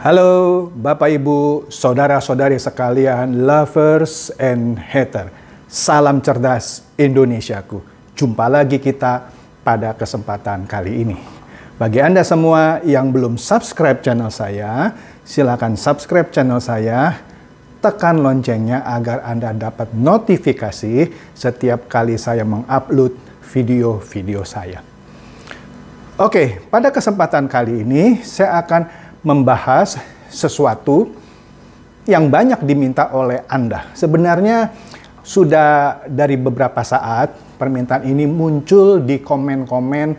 Halo Bapak Ibu, saudara-saudari sekalian, lovers and hater. Salam cerdas Indonesiaku. Jumpa lagi kita pada kesempatan kali ini. Bagi Anda semua yang belum subscribe channel saya, silakan subscribe channel saya, tekan loncengnya agar Anda dapat notifikasi setiap kali saya mengupload video-video saya. Oke, pada kesempatan kali ini saya akan membahas sesuatu yang banyak diminta oleh Anda. Sebenarnya sudah dari beberapa saat permintaan ini muncul di komen-komen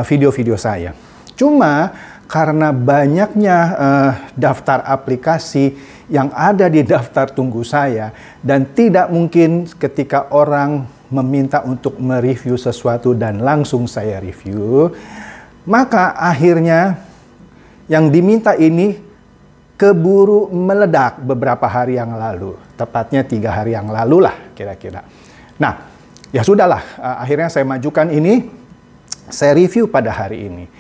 video-video saya. Cuma karena banyaknya daftar aplikasi yang ada di daftar tunggu saya dan tidak mungkin ketika orang meminta untuk mereview sesuatu dan langsung saya review, maka akhirnya yang diminta ini keburu meledak beberapa hari yang lalu. Tepatnya 3 hari yang lalu lah kira-kira. Nah, ya sudahlah. Akhirnya saya majukan ini. Saya review pada hari ini.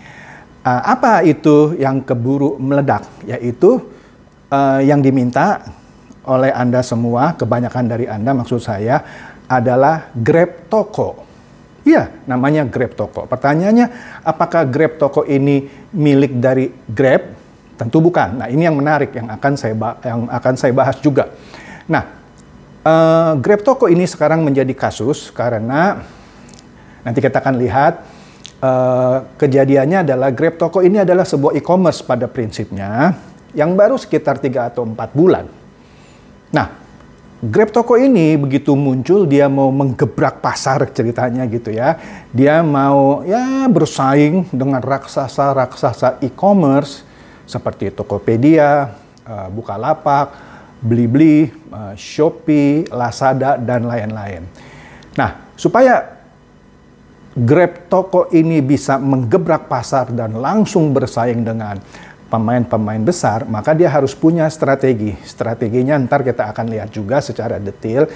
Apa itu yang keburu meledak? Yaitu yang diminta oleh Anda semua, kebanyakan dari Anda maksud saya, adalah Grab Toko. Iya, namanya Grab Toko. Pertanyaannya, apakah Grab Toko ini milik dari Grab? Tentu bukan. Nah, ini yang menarik yang akan saya bahas juga. Nah, Grab Toko ini sekarang menjadi kasus karena nanti kita akan lihat kejadiannya adalah Grab Toko ini adalah sebuah e-commerce pada prinsipnya yang baru sekitar 3 atau 4 bulan. Nah, Grab Toko ini begitu muncul dia mau menggebrak pasar ceritanya gitu ya. Dia mau ya bersaing dengan raksasa-raksasa e-commerce seperti Tokopedia, Bukalapak, Blibli, Shopee, Lazada dan lain-lain. Nah, supaya Grab Toko ini bisa menggebrak pasar dan langsung bersaing dengan pemain-pemain besar, maka dia harus punya strategi. Strateginya ntar kita akan lihat juga secara detail.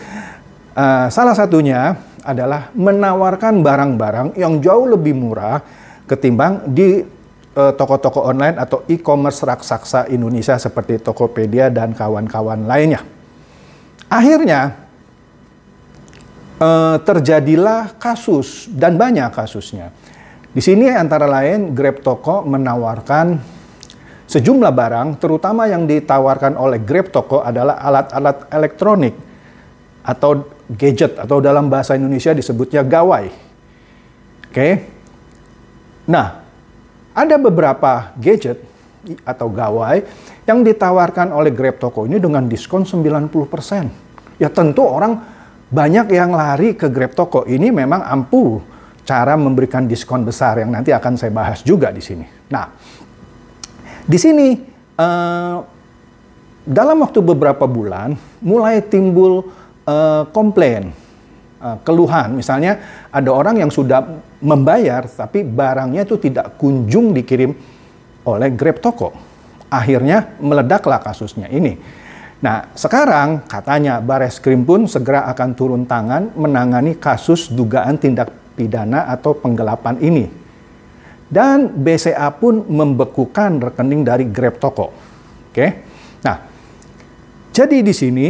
Salah satunya adalah menawarkan barang-barang yang jauh lebih murah ketimbang di toko-toko online atau e-commerce raksasa Indonesia seperti Tokopedia dan kawan-kawan lainnya. Akhirnya terjadilah kasus dan banyak kasusnya. Di sini antara lain Grab Toko menawarkan sejumlah barang, terutama yang ditawarkan oleh Grab Toko adalah alat-alat elektronik atau gadget, atau dalam bahasa Indonesia disebutnya gawai. Oke. Nah, ada beberapa gadget atau gawai yang ditawarkan oleh Grab Toko ini dengan diskon 90%. Ya tentu orang banyak yang lari ke Grab Toko. Ini memang ampuh cara memberikan diskon besar yang nanti akan saya bahas juga di sini. Nah, di sini, dalam waktu beberapa bulan, mulai timbul komplain, keluhan. Misalnya, ada orang yang sudah membayar, tapi barangnya itu tidak kunjung dikirim oleh Grab Toko. Akhirnya, meledaklah kasusnya ini. Nah, sekarang katanya Bareskrim pun segera akan turun tangan menangani kasus dugaan tindak pidana atau penggelapan ini. Dan BCA pun membekukan rekening dari Grab Toko. Oke. Nah, jadi di sini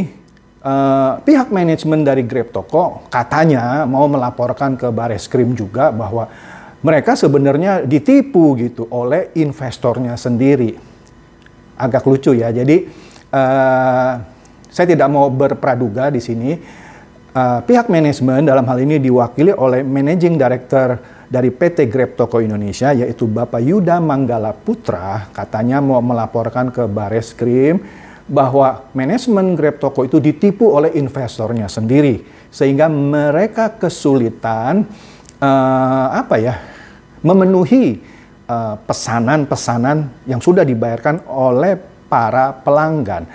pihak manajemen dari Grab Toko katanya mau melaporkan ke Bareskrim juga bahwa mereka sebenarnya ditipu gitu oleh investornya sendiri. Agak lucu ya. Jadi saya tidak mau berpraduga di sini. Pihak manajemen dalam hal ini diwakili oleh Managing Director dari PT Grab Toko Indonesia, yaitu Bapak Yuda Manggala Putra, katanya mau melaporkan ke Bareskrim bahwa manajemen Grab Toko itu ditipu oleh investornya sendiri, sehingga mereka kesulitan memenuhi pesanan-pesanan yang sudah dibayarkan oleh para pelanggan.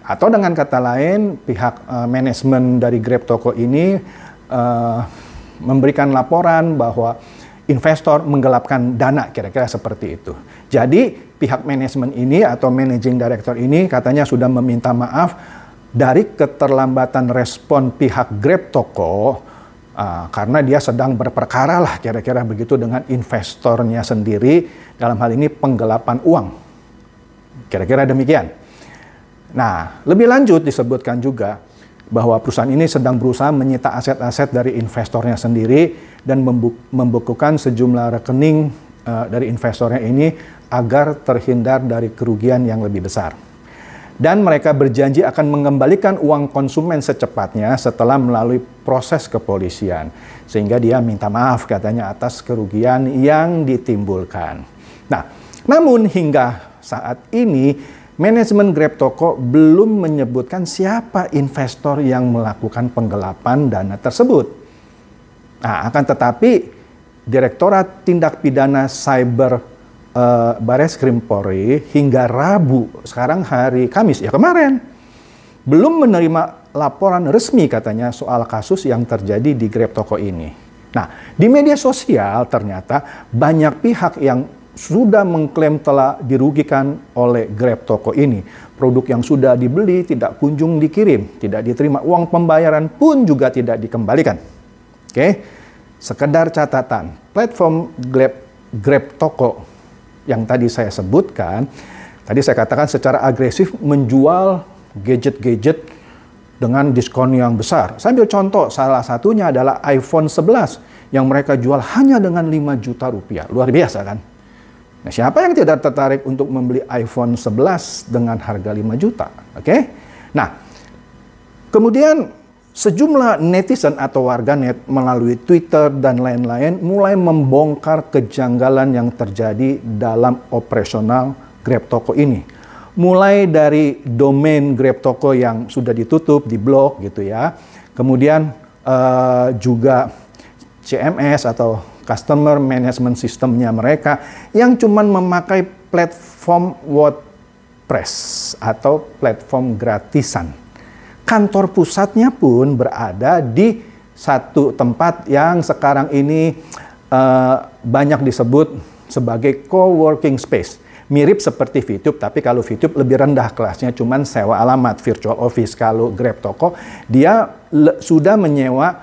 Atau dengan kata lain, pihak manajemen dari Grab Toko ini memberikan laporan bahwa investor menggelapkan dana, kira-kira seperti itu. Jadi pihak manajemen ini atau managing director ini katanya sudah meminta maaf dari keterlambatan respon pihak Grab Toko karena dia sedang berperkara lah kira-kira begitu dengan investornya sendiri dalam hal ini penggelapan uang. Kira-kira demikian. Nah, lebih lanjut disebutkan juga bahwa perusahaan ini sedang berusaha menyita aset-aset dari investornya sendiri dan membekukan sejumlah rekening dari investornya ini agar terhindar dari kerugian yang lebih besar. Dan mereka berjanji akan mengembalikan uang konsumen secepatnya setelah melalui proses kepolisian. Sehingga dia minta maaf katanya atas kerugian yang ditimbulkan. Nah, namun hingga saat ini manajemen Grab Toko belum menyebutkan siapa investor yang melakukan penggelapan dana tersebut. Nah, akan tetapi Direktorat Tindak Pidana Cyber Bareskrim Polri hingga Rabu, sekarang hari Kamis ya kemarin, belum menerima laporan resmi katanya soal kasus yang terjadi di Grab Toko ini. Nah, di media sosial ternyata banyak pihak yang sudah mengklaim telah dirugikan oleh Grab Toko ini. Produk yang sudah dibeli tidak kunjung dikirim, tidak diterima uang pembayaran pun juga tidak dikembalikan. Oke, sekedar catatan, platform Grab Toko yang tadi saya sebutkan, tadi saya katakan secara agresif menjual gadget-gadget dengan diskon yang besar. Saya ambil contoh, salah satunya adalah iPhone 11 yang mereka jual hanya dengan 5 juta rupiah. Luar biasa kan? Nah, siapa yang tidak tertarik untuk membeli iPhone 11 dengan harga 5 juta? Oke? Nah, kemudian sejumlah netizen atau warganet melalui Twitter dan lain-lain mulai membongkar kejanggalan yang terjadi dalam operasional Grab Toko ini. Mulai dari domain Grab Toko yang sudah ditutup, diblok gitu ya. Kemudian juga CMS atau Customer Management Systemnya mereka yang cuman memakai platform WordPress atau platform gratisan. Kantor pusatnya pun berada di satu tempat yang sekarang ini banyak disebut sebagai co-working space. Mirip seperti VTube, tapi kalau VTube lebih rendah kelasnya, cuman sewa alamat virtual office. Kalau Grab Toko, dia sudah menyewa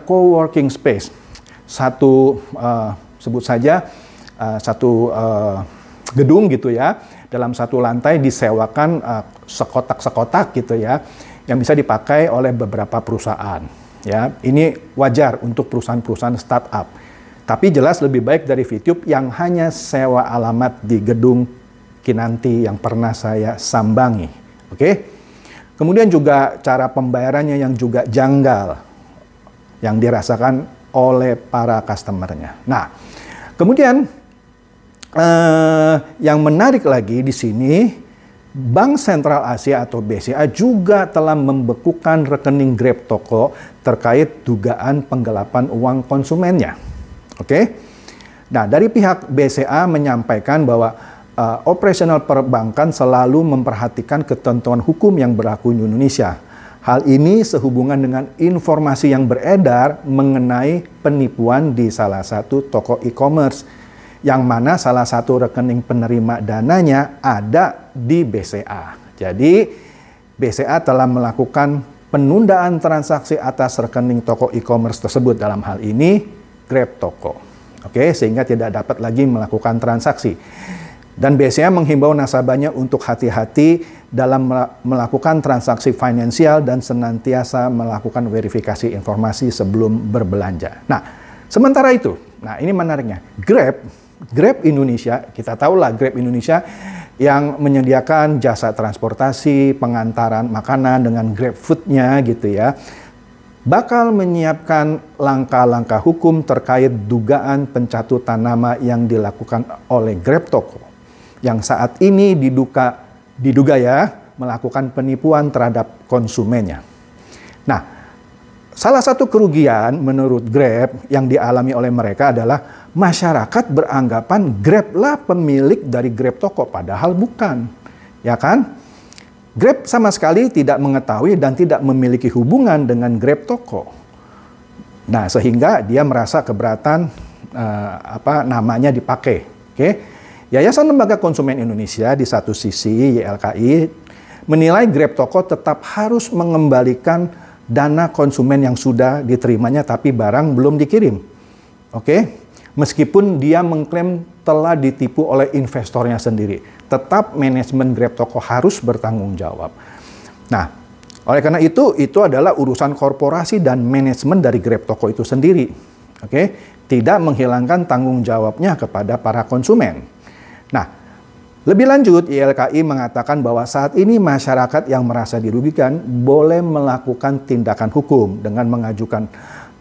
co-working space. Satu sebut saja satu gedung gitu ya, dalam satu lantai disewakan sekotak-sekotak gitu ya, yang bisa dipakai oleh beberapa perusahaan. Ya, ini wajar untuk perusahaan-perusahaan startup. Tapi jelas lebih baik dari VTube yang hanya sewa alamat di gedung Kinanti yang pernah saya sambangi. Oke? Kemudian juga cara pembayarannya yang juga janggal, yang dirasakan oleh para customer-nya. Nah, kemudian yang menarik lagi di sini, Bank Sentral Asia atau BCA juga telah membekukan rekening Grab Toko terkait dugaan penggelapan uang konsumennya. Oke, nah dari pihak BCA menyampaikan bahwa operasional perbankan selalu memperhatikan ketentuan hukum yang berlaku di Indonesia. Hal ini sehubungan dengan informasi yang beredar mengenai penipuan di salah satu toko e-commerce, yang mana salah satu rekening penerima dananya ada di BCA. Jadi BCA telah melakukan penundaan transaksi atas rekening toko e-commerce tersebut, dalam hal ini Grab Toko. Oke, sehingga tidak dapat lagi melakukan transaksi. Dan BCA menghimbau nasabahnya untuk hati-hati dalam melakukan transaksi finansial dan senantiasa melakukan verifikasi informasi sebelum berbelanja. Nah, sementara itu, nah ini menariknya, Grab Indonesia, kita tahulah Grab Indonesia yang menyediakan jasa transportasi, pengantaran makanan dengan Grab Food-nya gitu ya, bakal menyiapkan langkah-langkah hukum terkait dugaan pencatutan nama yang dilakukan oleh Grab Toko, yang saat ini diduga ya melakukan penipuan terhadap konsumennya. Nah, salah satu kerugian menurut Grab yang dialami oleh mereka adalah masyarakat beranggapan Grab lah pemilik dari Grab Toko, padahal bukan, ya kan? Grab sama sekali tidak mengetahui dan tidak memiliki hubungan dengan Grab Toko. Nah, sehingga dia merasa keberatan namanya dipakai. Oke. Yayasan Lembaga Konsumen Indonesia di satu sisi, YLKI, menilai Grab Toko tetap harus mengembalikan dana konsumen yang sudah diterimanya tapi barang belum dikirim. Oke. Meskipun dia mengklaim telah ditipu oleh investornya sendiri, tetap manajemen Grab Toko harus bertanggung jawab. Nah, oleh karena itu adalah urusan korporasi dan manajemen dari Grab Toko itu sendiri. Oke, tidak menghilangkan tanggung jawabnya kepada para konsumen. Nah, lebih lanjut, YLKI mengatakan bahwa saat ini masyarakat yang merasa dirugikan boleh melakukan tindakan hukum dengan mengajukan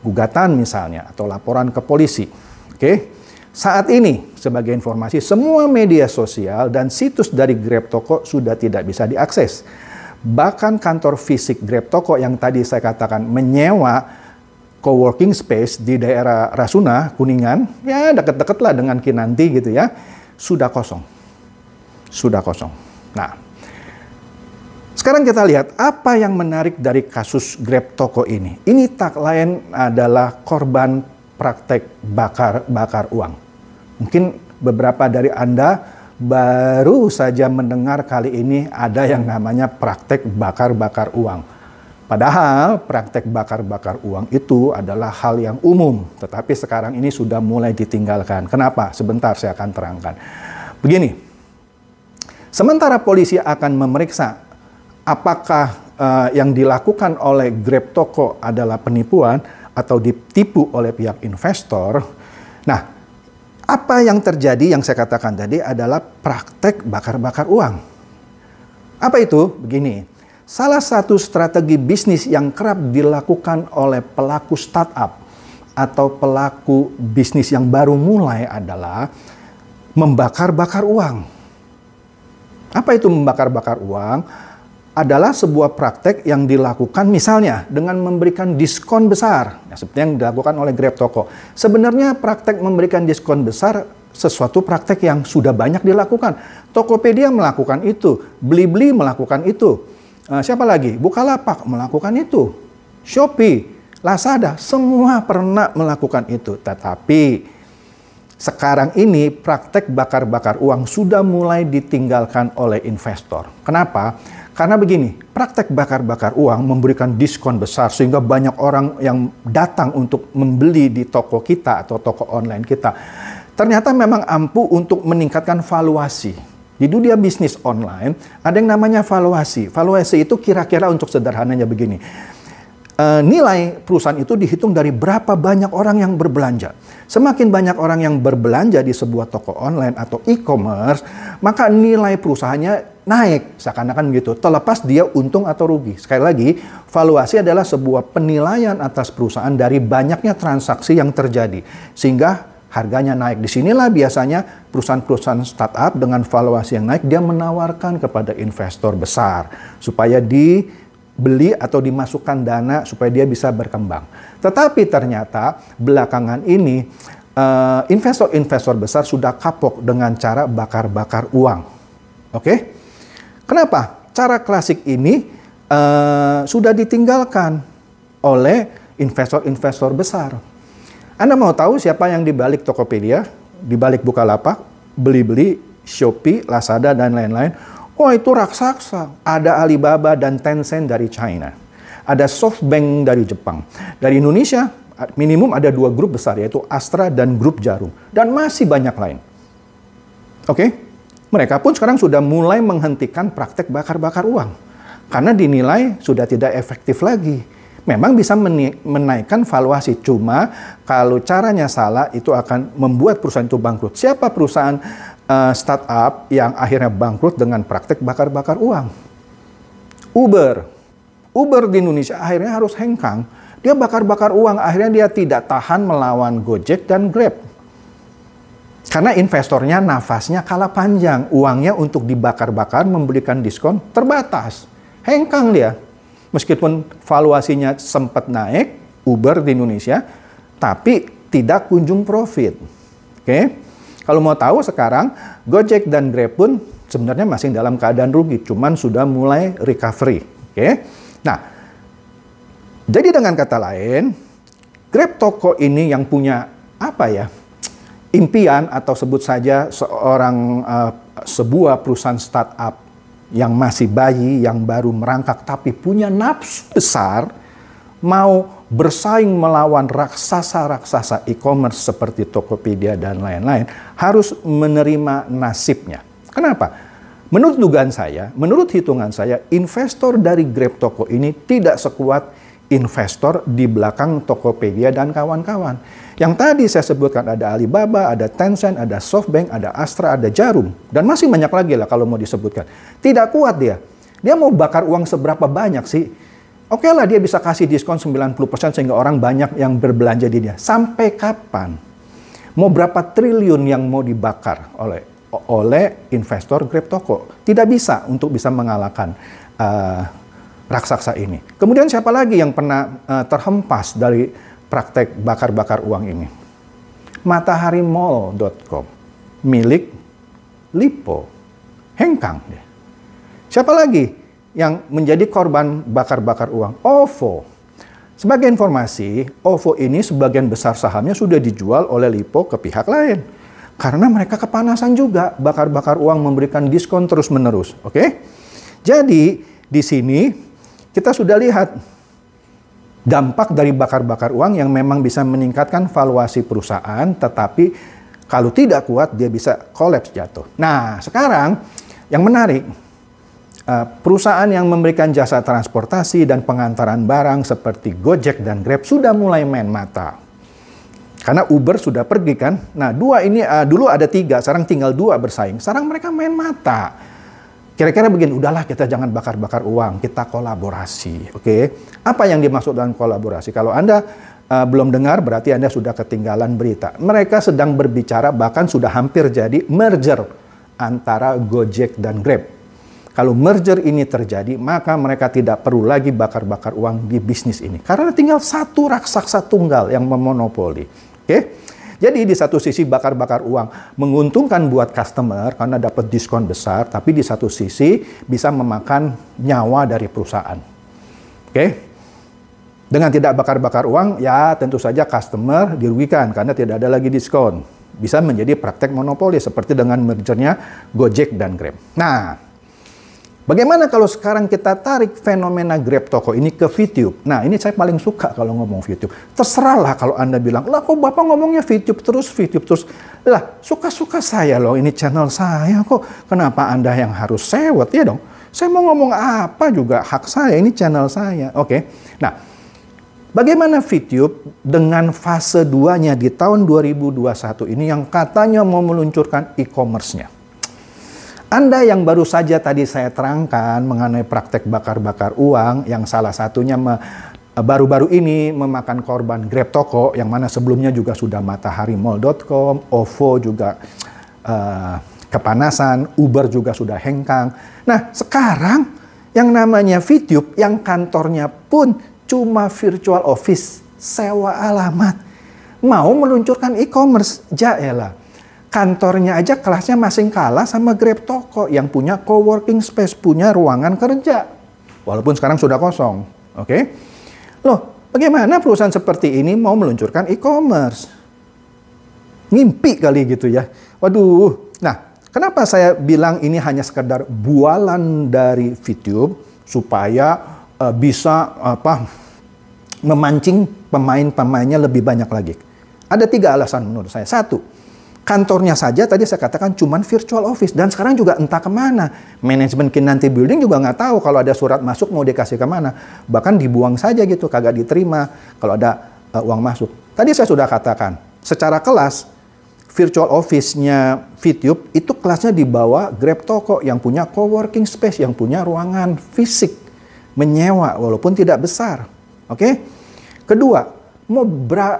gugatan misalnya atau laporan ke polisi. Oke. Saat ini, sebagai informasi, semua media sosial dan situs dari Grab Toko sudah tidak bisa diakses. Bahkan kantor fisik Grab Toko yang tadi saya katakan menyewa coworking space di daerah Rasuna, Kuningan, ya deket-deket lah dengan Kinanti gitu ya, sudah kosong. Sudah kosong. Nah, sekarang kita lihat apa yang menarik dari kasus Grab Toko ini. Ini tak lain adalah korban praktek bakar uang. Mungkin beberapa dari Anda baru saja mendengar kali ini ada yang namanya praktek bakar uang. Padahal praktek bakar uang itu adalah hal yang umum, tetapi sekarang ini sudah mulai ditinggalkan. Kenapa? Sebentar saya akan terangkan. Begini, sementara polisi akan memeriksa apakah yang dilakukan oleh Grab Toko adalah penipuan atau ditipu oleh pihak investor. Nah, apa yang terjadi yang saya katakan tadi adalah praktek bakar uang. Apa itu? Begini, salah satu strategi bisnis yang kerap dilakukan oleh pelaku startup atau pelaku bisnis yang baru mulai adalah membakar uang. Apa itu membakar uang? Adalah sebuah praktek yang dilakukan misalnya dengan memberikan diskon besar, ya, seperti yang dilakukan oleh Grab Toko. Sebenarnya praktek memberikan diskon besar sesuatu praktek yang sudah banyak dilakukan. Tokopedia melakukan itu, Blibli melakukan itu, siapa lagi? Bukalapak melakukan itu, Shopee, Lazada, semua pernah melakukan itu. Tetapi sekarang ini praktek bakar uang sudah mulai ditinggalkan oleh investor. Kenapa? Karena begini, praktek bakar uang memberikan diskon besar sehingga banyak orang yang datang untuk membeli di toko kita atau toko online kita. Ternyata memang ampuh untuk meningkatkan valuasi. Di dunia bisnis online ada yang namanya valuasi. Valuasi itu kira-kira untuk sederhananya begini. Nilai perusahaan itu dihitung dari berapa banyak orang yang berbelanja. Semakin banyak orang yang berbelanja di sebuah toko online atau e-commerce, maka nilai perusahaannya naik, seakan-akan begitu, terlepas dia untung atau rugi. Sekali lagi, valuasi adalah sebuah penilaian atas perusahaan dari banyaknya transaksi yang terjadi, sehingga harganya naik. Disinilah biasanya perusahaan-perusahaan startup dengan valuasi yang naik, dia menawarkan kepada investor besar supaya dibeli atau dimasukkan dana supaya dia bisa berkembang. Tetapi ternyata belakangan ini investor-investor besar sudah kapok dengan cara bakar uang. Oke? Kenapa? Cara klasik ini sudah ditinggalkan oleh investor-investor besar. Anda mau tahu siapa yang dibalik Tokopedia, dibalik Bukalapak, Blibli, Shopee, Lazada, dan lain-lain? Oh, itu raksasa. Ada Alibaba dan Tencent dari China. Ada SoftBank dari Jepang. Dari Indonesia, minimum ada 2 grup besar, yaitu Astra dan Grup Jarum. Dan masih banyak lain. Oke? Mereka pun sekarang sudah mulai menghentikan praktek bakar uang. Karena dinilai sudah tidak efektif lagi. Memang bisa menaikkan valuasi. Cuma kalau caranya salah itu akan membuat perusahaan itu bangkrut. Siapa perusahaan startup yang akhirnya bangkrut dengan praktek bakar uang? Uber di Indonesia akhirnya harus hengkang. Dia bakar uang. Akhirnya dia tidak tahan melawan Gojek dan Grab. Karena investornya nafasnya kalah panjang. Uangnya untuk dibakar memberikan diskon terbatas. Hengkang dia. Meskipun valuasinya sempat naik, Uber di Indonesia, tapi tidak kunjung profit. Oke? Kalau mau tahu sekarang, Gojek dan Grab pun sebenarnya masih dalam keadaan rugi. Cuman sudah mulai recovery. Oke? Nah, jadi dengan kata lain, Grab Toko ini yang punya impian atau sebut saja sebuah perusahaan startup yang masih bayi, yang baru merangkak tapi punya nafsu besar mau bersaing melawan raksasa-raksasa e-commerce seperti Tokopedia dan lain-lain, harus menerima nasibnya. Kenapa? Menurut dugaan saya, menurut hitungan saya, investor dari Grab Toko ini tidak sekuat investor di belakang Tokopedia dan kawan-kawan. Yang tadi saya sebutkan ada Alibaba, ada Tencent, ada SoftBank, ada Astra, ada Jarum. Dan masih banyak lagi lah kalau mau disebutkan. Tidak kuat dia. Dia mau bakar uang seberapa banyak sih? Oke lah dia bisa kasih diskon 90% sehingga orang banyak yang berbelanja di dia. Sampai kapan? Mau berapa triliun yang mau dibakar oleh investor Grab Toko? Tidak bisa untuk bisa mengalahkan raksasa ini. Kemudian siapa lagi yang pernah terhempas dari praktek bakar-bakar uang ini? Mataharimall.com milik Lipo, Hengkang. Siapa lagi yang menjadi korban bakar-bakar uang? OVO. Sebagai informasi, OVO ini sebagian besar sahamnya sudah dijual oleh Lipo ke pihak lain. Karena mereka kepanasan juga bakar-bakar uang, memberikan diskon terus-menerus. Oke? Jadi, di sini kita sudah lihat dampak dari bakar-bakar uang yang memang bisa meningkatkan valuasi perusahaan, tetapi kalau tidak kuat, dia bisa kolaps jatuh. Nah, sekarang yang menarik, perusahaan yang memberikan jasa transportasi dan pengantaran barang seperti Gojek dan Grab sudah mulai main mata. Karena Uber sudah pergi kan. Nah, dua ini dulu ada 3, sekarang tinggal 2 bersaing. Sekarang mereka main mata. Kira-kira begini, udahlah kita jangan bakar-bakar uang, kita kolaborasi. Oke? Apa yang dimaksud dengan kolaborasi? Kalau Anda belum dengar, berarti Anda sudah ketinggalan berita. Mereka sedang berbicara, bahkan sudah hampir jadi merger antara Gojek dan Grab. Kalau merger ini terjadi, maka mereka tidak perlu lagi bakar-bakar uang di bisnis ini. Karena tinggal satu raksasa tunggal yang memonopoli. Oke? Jadi di satu sisi bakar-bakar uang menguntungkan buat customer karena dapat diskon besar, tapi di satu sisi bisa memakan nyawa dari perusahaan. Oke? Dengan tidak bakar-bakar uang, ya tentu saja customer dirugikan karena tidak ada lagi diskon. Bisa menjadi praktek monopoli seperti dengan mergernya Gojek dan Grab. Nah, bagaimana kalau sekarang kita tarik fenomena Grab Toko ini ke VTube? Nah, ini saya paling suka kalau ngomong VTube. Terserahlah kalau Anda bilang, lah kok Bapak ngomongnya VTube terus. Lah, suka-suka saya loh, ini channel saya kok. Kenapa Anda yang harus sewot? Ya dong, saya mau ngomong apa juga hak saya, ini channel saya. Oke, nah, bagaimana VTube dengan fase 2-nya di tahun 2021 ini yang katanya mau meluncurkan e-commerce-nya? Anda yang baru saja tadi saya terangkan mengenai praktek bakar-bakar uang yang salah satunya baru-baru ini memakan korban Grab Toko yang mana sebelumnya juga sudah Mataharimall.com, OVO juga kepanasan, Uber juga sudah hengkang. Nah sekarang yang namanya VTube yang kantornya pun cuma virtual office, sewa alamat, mau meluncurkan e-commerce, jaelah. Kantornya aja kelasnya masing kalah sama Grab Toko yang punya coworking space, punya ruangan kerja. Walaupun sekarang sudah kosong. Oke? Loh, bagaimana perusahaan seperti ini mau meluncurkan e-commerce? Ngimpi kali gitu ya. Waduh. Nah, kenapa saya bilang ini hanya sekedar bualan dari VTube supaya bisa memancing pemain-pemainnya lebih banyak lagi. Ada 3 alasan menurut saya. 1, kantornya saja tadi saya katakan cuman virtual office dan sekarang juga entah kemana. Manajemen Kinanti Building juga nggak tahu kalau ada surat masuk mau dikasih kemana. Bahkan dibuang saja gitu, kagak diterima kalau ada uang masuk. Tadi saya sudah katakan, secara kelas virtual office-nya VTube itu kelasnya di bawah Grab Toko yang punya coworking space, yang punya ruangan fisik, menyewa walaupun tidak besar. Oke? Kedua, mau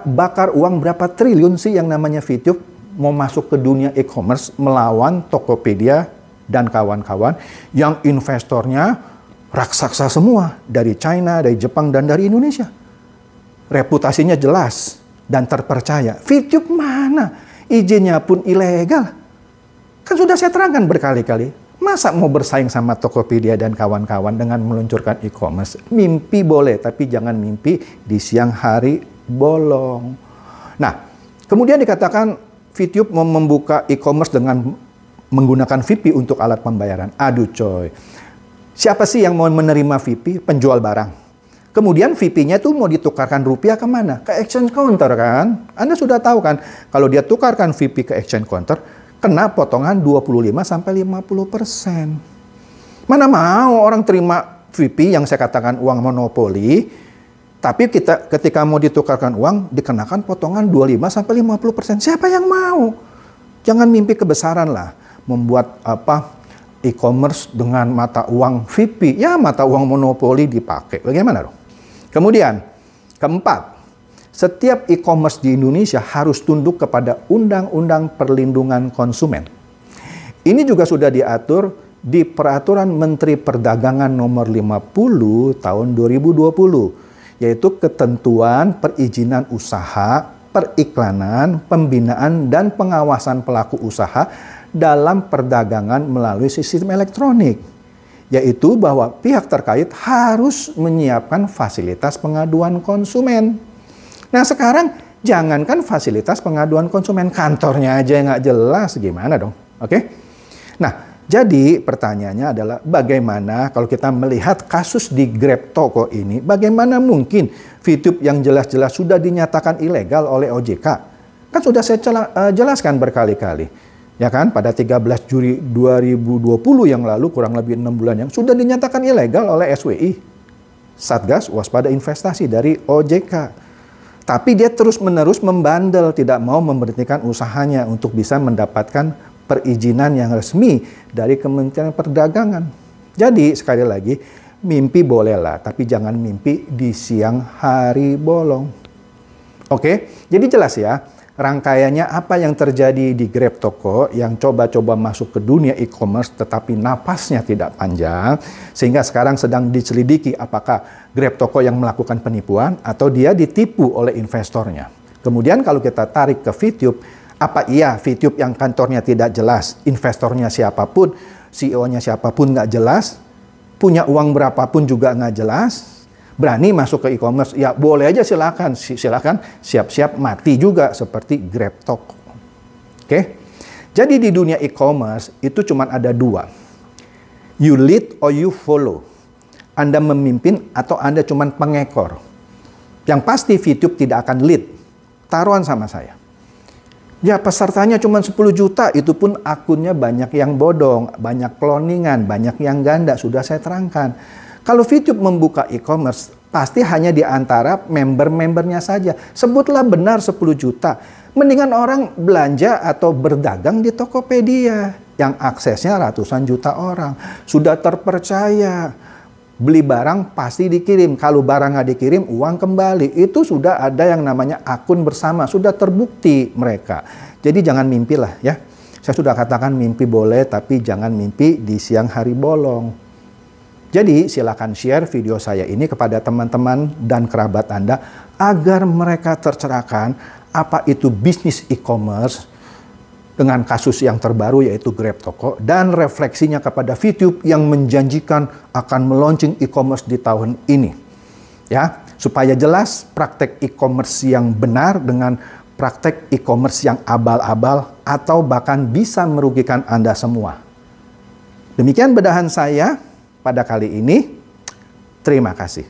bakar uang berapa triliun sih yang namanya VTube? Mau masuk ke dunia e-commerce melawan Tokopedia dan kawan-kawan yang investornya raksasa semua dari China, dari Jepang, dan dari Indonesia. Reputasinya jelas dan terpercaya. VTube mana? Izinnya pun ilegal. Kan sudah saya terangkan berkali-kali. Masa mau bersaing sama Tokopedia dan kawan-kawan dengan meluncurkan e-commerce? Mimpi boleh, tapi jangan mimpi di siang hari bolong. Nah, kemudian dikatakan VTube mau membuka e-commerce dengan menggunakan VP untuk alat pembayaran. Aduh coy. Siapa sih yang mau menerima VP? Penjual barang. Kemudian VP-nya itu mau ditukarkan rupiah kemana? Ke exchange counter kan? Anda sudah tahu kan, kalau dia tukarkan VP ke exchange counter, kena potongan 25-50%. Mana mau orang terima VP yang saya katakan uang monopoli, tapi ketika mau ditukarkan uang, dikenakan potongan 25-50%. Siapa yang mau? Jangan mimpi kebesaran lah, membuat e-commerce dengan mata uang VP. Ya, mata uang monopoli dipakai. Bagaimana dong? Kemudian, keempat, setiap e-commerce di Indonesia harus tunduk kepada Undang-Undang Perlindungan Konsumen. Ini juga sudah diatur di Peraturan Menteri Perdagangan Nomor 50 Tahun 2020, yaitu ketentuan perizinan usaha, periklanan, pembinaan, dan pengawasan pelaku usaha dalam perdagangan melalui sistem elektronik. Yaitu bahwa pihak terkait harus menyiapkan fasilitas pengaduan konsumen. Nah sekarang jangankan fasilitas pengaduan konsumen, kantornya aja yang nggak jelas, gimana dong? Oke? Nah jadi pertanyaannya adalah bagaimana kalau kita melihat kasus di Grab Toko ini, bagaimana mungkin VTube yang jelas-jelas sudah dinyatakan ilegal oleh OJK? Kan sudah saya jelaskan berkali-kali. Ya kan, pada 13 Juli 2020 yang lalu, kurang lebih 6 bulan yang sudah dinyatakan ilegal oleh SWI, Satgas Waspada Investasi dari OJK. Tapi dia terus-menerus membandel, tidak mau memberhentikan usahanya untuk bisa mendapatkan perizinan yang resmi dari Kementerian Perdagangan. Jadi sekali lagi, mimpi bolehlah, tapi jangan mimpi di siang hari bolong. Oke, jadi jelas ya. Rangkaiannya apa yang terjadi di Grab Toko yang coba-coba masuk ke dunia e-commerce tetapi napasnya tidak panjang, sehingga sekarang sedang diselidiki apakah Grab Toko yang melakukan penipuan atau dia ditipu oleh investornya. Kemudian kalau kita tarik ke VTube, apa iya VTube yang kantornya tidak jelas, investornya siapapun, CEO-nya siapapun nggak jelas, punya uang berapapun juga nggak jelas, berani masuk ke e-commerce, ya boleh aja silakan siap-siap mati juga seperti Grab Toko. Oke? Jadi di dunia e-commerce itu cuma ada dua. You lead or you follow. Anda memimpin atau Anda cuma pengekor. Yang pasti VTube tidak akan lead. Taruhan sama saya. Ya pesertanya cuma 10 juta, itu pun akunnya banyak yang bodong, banyak cloningan, banyak yang ganda, sudah saya terangkan. Kalau VTube membuka e-commerce, pasti hanya di antara member-membernya saja. Sebutlah benar 10 juta. Mendingan orang belanja atau berdagang di Tokopedia yang aksesnya ratusan juta orang. Sudah terpercaya. Beli barang pasti dikirim. Kalau barang nggak dikirim, uang kembali. Itu sudah ada yang namanya akun bersama. Sudah terbukti mereka. Jadi jangan mimpi lah ya. Saya sudah katakan mimpi boleh, tapi jangan mimpi di siang hari bolong. Jadi silakan share video saya ini kepada teman-teman dan kerabat Anda agar mereka tercerahkan apa itu bisnis e-commerce dengan kasus yang terbaru yaitu Grab Toko dan refleksinya kepada VTube yang menjanjikan akan meluncing e-commerce di tahun ini. Ya, supaya jelas praktek e-commerce yang benar dengan praktek e-commerce yang abal-abal atau bahkan bisa merugikan Anda semua. Demikian bedahan saya pada kali ini. Terima kasih.